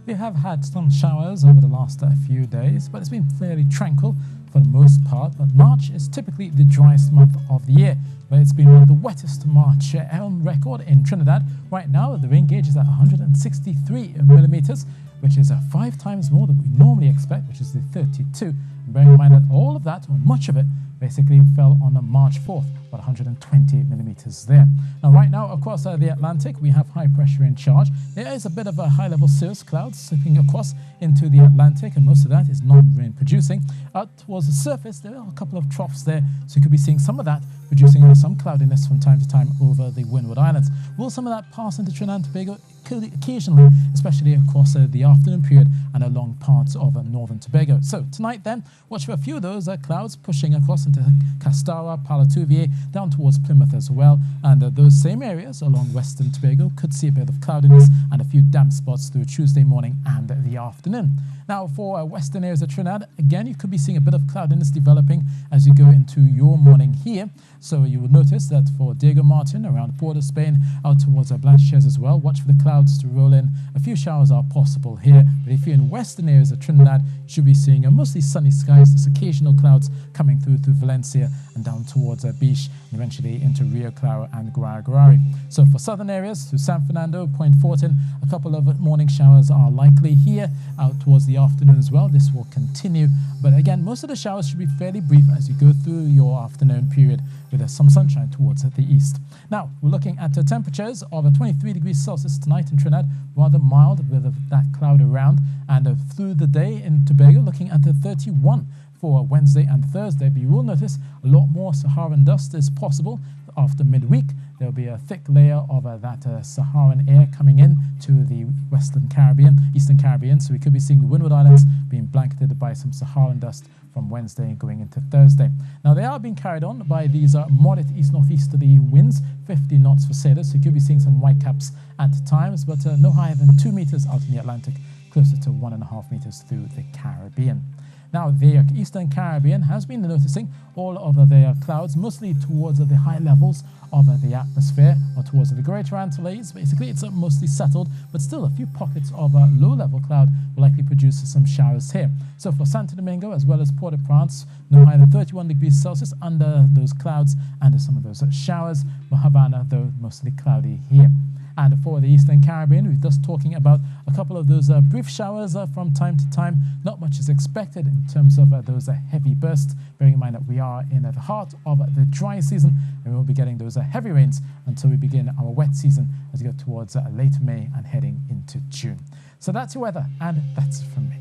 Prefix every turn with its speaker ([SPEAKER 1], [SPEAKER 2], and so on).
[SPEAKER 1] We have had some showers over the last few days, but it's been fairly tranquil for the most part. But March is typically the driest month of the year, but it's been one of the wettest March on record in Trinidad. Right now, the rain gauge is at 163 millimeters, which is 5 times more than we normally expect, which is the 32. And bearing in mind that all of that, or much of it, basically fell on March 4th, about 120 millimeters there. Now, right now, across the Atlantic, we have high pressure in charge. There is a bit of a high-level cirrus cloud slipping across into the Atlantic, and most of that is non-rain producing. Out towards the surface, there are a couple of troughs there, so you could be seeing some of that producing some cloudiness from time to time over the Windward Islands. Will some of that pass into Trinidad and Tobago? Occasionally, especially across the afternoon period and along parts of northern Tobago. So tonight then, watch for a few of those clouds pushing across into Castara, Palatuvier, down towards Plymouth as well, and those same areas along western Tobago could see a bit of cloudiness and a few damp spots through Tuesday morning and the afternoon. Now, for western areas of Trinidad, again, you could be seeing a bit of cloudiness developing as you go into your morning here. So you will notice that for Diego Martin, around Port of Spain, out towards Blanchard's as well, watch for the clouds to roll in. A few showers are possible here, but if you're in western areas of Trinidad, you should be seeing mostly sunny skies. There's occasional clouds coming through Valencia and down towards Beach, and eventually into Rio Claro and Guaraguari. So for southern areas, to San Fernando, Point Fortin, a couple of morning showers are likely here, out towards the afternoon as well. This will continue, but again, most of the showers should be fairly brief as you go through your afternoon period with some sunshine towards the east. Now, we're looking at temperatures of 23 degrees Celsius tonight in Trinidad, rather mild with that cloud around, and through the day in Tobago, looking at 31 for Wednesday and Thursday. But you will notice a lot more Saharan dust is possible after midweek. There'll be a thick layer of that Saharan air coming in to the Eastern Caribbean, so we could be seeing the Windward Islands being blanketed by some Saharan dust from Wednesday going into Thursday. Now, they are being carried on by these moderate east-northeasterly winds, 50 knots for sailors, so you could be seeing some white caps at times, but no higher than 2 meters out in the Atlantic, closer to 1.5 meters through the Caribbean. Now, the Eastern Caribbean has been noticing all of their clouds, mostly towards the high levels of the atmosphere, or towards the Greater Antilles. Basically, it's mostly settled, but still a few pockets of low-level cloud will likely produce some showers here. So for Santo Domingo, as well as Port-au-Prince, no higher than 31 degrees Celsius under those clouds and some of those showers. For Havana, though, mostly cloudy here. And for the Eastern Caribbean, we're just talking about a couple of those brief showers from time to time. Not much is expected in terms of those heavy bursts, bearing in mind that we are in the heart of the dry season, and we will be getting those heavy rains until we begin our wet season as we go towards late May and heading into June. So that's your weather, and that's from me.